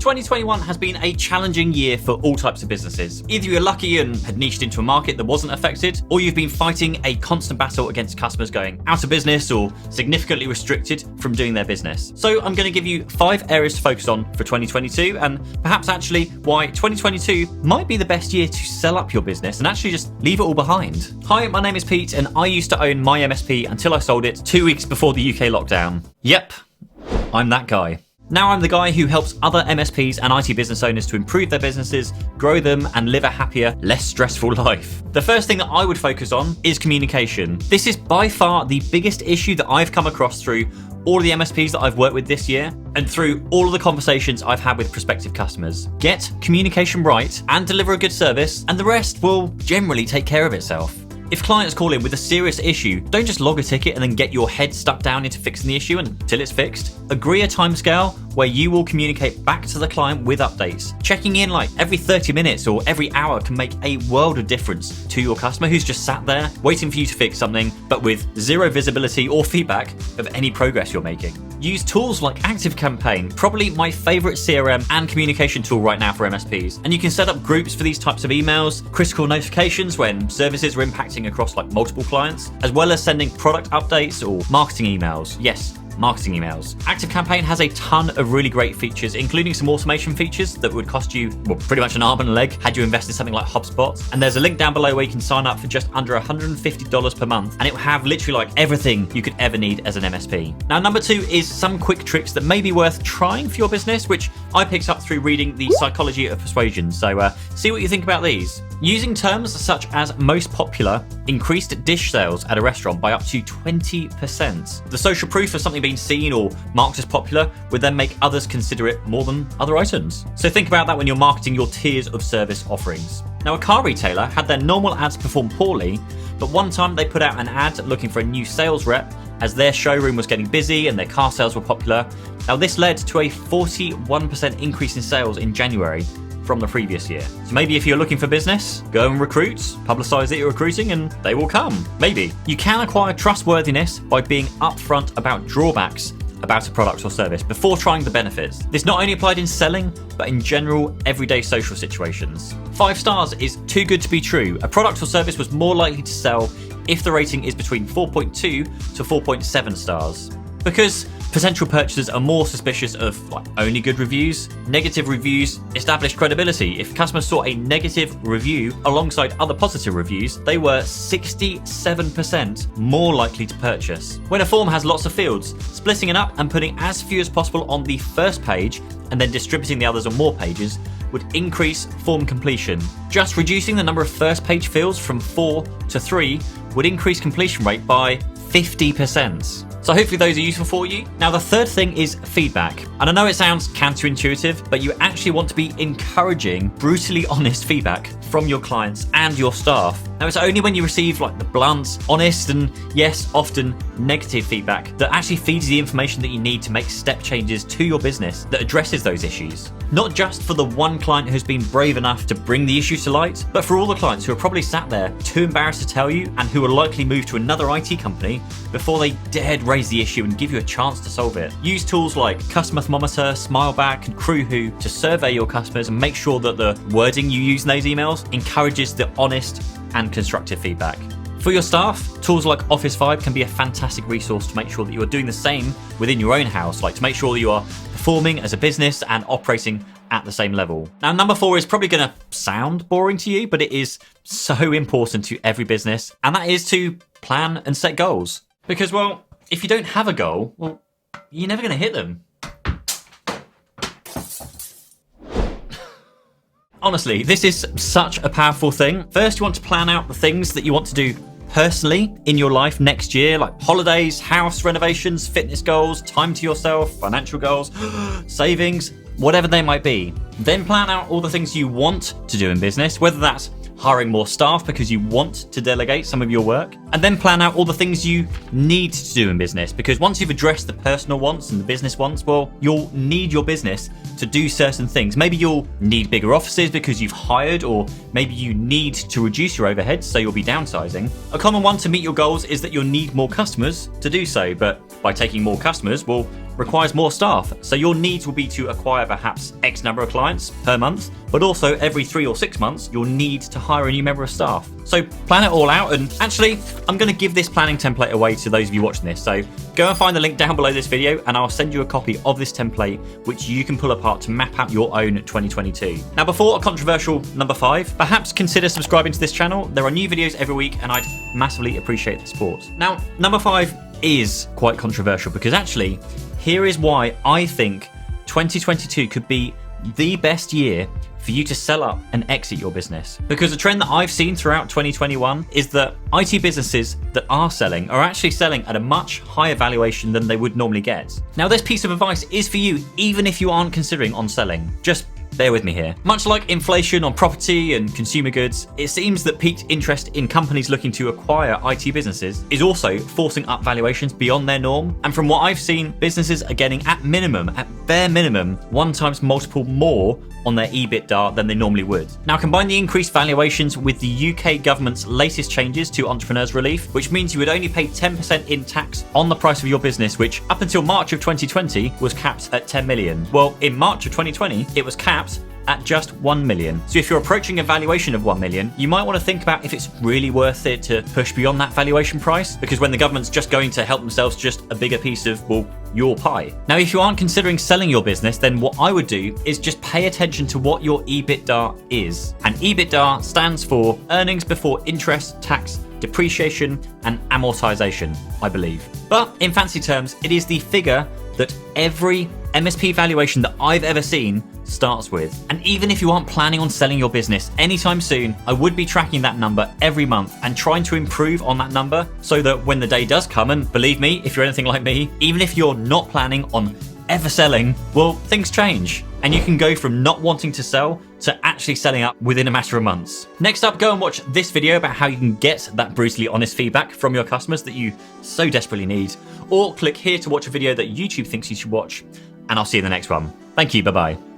2021 has been a challenging year for all types of businesses. Either you're lucky and had niched into a market that wasn't affected, or you've been fighting a constant battle against customers going out of business or significantly restricted from doing their business. So I'm going to give you 5 areas to focus on for 2022, and perhaps actually why 2022 might be the best year to sell up your business and actually just leave it all behind. Hi, my name is Pete, and I used to own my MSP until I sold it 2 weeks before the UK lockdown. Yep, I'm that guy. Now I'm the guy who helps other MSPs and IT business owners to improve their businesses, grow them, and live a happier, less stressful life. The first thing that I would focus on is communication. This is by far the biggest issue that I've come across through all of the MSPs that I've worked with this year and through all of the conversations I've had with prospective customers. Get communication right and deliver a good service, and the rest will generally take care of itself. If clients call in with a serious issue, don't just log a ticket and then get your head stuck down into fixing the issue until it's fixed. Agree a timescale where you will communicate back to the client with updates. Checking in like every 30 minutes or every hour can make a world of difference to your customer who's just sat there waiting for you to fix something, but with zero visibility or feedback of any progress you're making. Use tools like ActiveCampaign, probably my favorite CRM and communication tool right now for MSPs. And you can set up groups for these types of emails, critical notifications when services are impacting across like multiple clients, as well as sending product updates or marketing emails. Yes, marketing emails. ActiveCampaign has a ton of really great features, including some automation features that would cost you, well, pretty much an arm and a leg had you invest in something like HubSpot. And there's a link down below where you can sign up for just under $150 per month, and it will have literally like everything you could ever need as an MSP. Now, number 2 is some quick tricks that may be worth trying for your business, which I picked up through reading The Psychology of Persuasion. So see what you think about these. Using terms such as most popular increased dish sales at a restaurant by up to 20%. The social proof of something being seen or marked as popular would then make others consider it more than other items. So think about that when you're marketing your tiers of service offerings. Now, a car retailer had their normal ads perform poorly, but one time they put out an ad looking for a new sales rep as their showroom was getting busy and their car sales were popular. Now, this led to a 41% increase in sales in January from the previous year. So maybe if you're looking for business, go and recruit, publicize that you're recruiting, and they will come. Maybe. You can acquire trustworthiness by being upfront about drawbacks about a product or service before trying the benefits. This not only applied in selling, but in general, everyday social situations. 5 stars is too good to be true. A product or service was more likely to sell if the rating is between 4.2 to 4.7 stars. Because potential purchasers are more suspicious of only good reviews. Negative reviews establish credibility. If customers saw a negative review alongside other positive reviews, they were 67% more likely to purchase. When a form has lots of fields, splitting it up and putting as few as possible on the first page and then distributing the others on more pages would increase form completion. Just reducing the number of first page fields from 4 to 3 would increase completion rate by 50%. So hopefully those are useful for you. Now, the third thing is feedback. And I know it sounds counterintuitive, but you actually want to be encouraging brutally honest feedback from your clients and your staff. Now, it's only when you receive like the blunt, honest, and yes, often negative feedback that actually feeds the information that you need to make step changes to your business that addresses those issues. Not just for the one client who's been brave enough to bring the issue to light, but for all the clients who are probably sat there too embarrassed to tell you and who will likely move to another IT company before they dared raise the issue and give you a chance to solve it. Use tools like Customer Thermometer, Smileback, and CrewWho to survey your customers and make sure that the wording you use in those emails encourages the honest and constructive feedback. For your staff, tools like Office Vibe can be a fantastic resource to make sure that you are doing the same within your own house, like to make sure that you are performing as a business and operating at the same level. Now, number 4 is probably going to sound boring to you, but it is so important to every business, and that is to plan and set goals. Because, well, if you don't have a goal, well, you're never going to hit them. Honestly, this is such a powerful thing. First, you want to plan out the things that you want to do personally in your life next year, like holidays, house renovations, fitness goals, time to yourself, financial goals, savings, whatever they might be. Then plan out all the things you want to do in business, whether that's hiring more staff because you want to delegate some of your work, and then plan out all the things you need to do in business, because once you've addressed the personal wants and the business wants, well, you'll need your business to do certain things. Maybe you'll need bigger offices because you've hired, or maybe you need to reduce your overheads, so you'll be downsizing. A common one to meet your goals is that you'll need more customers to do so, but by taking more customers, well, requires more staff, so your needs will be to acquire perhaps X number of clients per month, but also every 3 or 6 months, you'll need to hire a new member of staff. So plan it all out, and actually, I'm going to give this planning template away to those of you watching this, so go and find the link down below this video, and I'll send you a copy of this template, which you can pull apart to map out your own 2022. Now, before a controversial number 5, perhaps consider subscribing to this channel. There are new videos every week, and I'd massively appreciate the support. Now, number 5 is quite controversial, because actually, here is why I think 2022 could be the best year for you to sell up and exit your business. Because the trend that I've seen throughout 2021 is that IT businesses that are selling are actually selling at a much higher valuation than they would normally get. Now, this piece of advice is for you, even if you aren't considering on selling. Just bear with me here. Much like inflation on property and consumer goods, it seems that piqued interest in companies looking to acquire IT businesses is also forcing up valuations beyond their norm. And from what I've seen, businesses are getting at bare minimum, 1x multiple more on their EBITDA than they normally would. Now, combine the increased valuations with the UK government's latest changes to entrepreneurs relief, which means you would only pay 10% in tax on the price of your business, which up until March of 2020 was capped at 10 million. Well, in March of 2020, it was capped at just 1 million. So if you're approaching a valuation of 1 million, you might want to think about if it's really worth it to push beyond that valuation price, because when the government's just going to help themselves just a bigger piece of, well, your pie. Now, if you aren't considering selling your business, then what I would do is just pay attention to what your EBITDA is. And EBITDA stands for earnings before interest, tax, depreciation, and amortization, I believe. But in fancy terms, it is the figure that every MSP valuation that I've ever seen starts with. And even if you aren't planning on selling your business anytime soon, I would be tracking that number every month and trying to improve on that number so that when the day does come, and believe me, if you're anything like me, even if you're not planning on ever selling, well, things change. And you can go from not wanting to sell to actually selling up within a matter of months. Next up, go and watch this video about how you can get that brutally honest feedback from your customers that you so desperately need. Or click here to watch a video that YouTube thinks you should watch. And I'll see you in the next one. Thank you, bye-bye.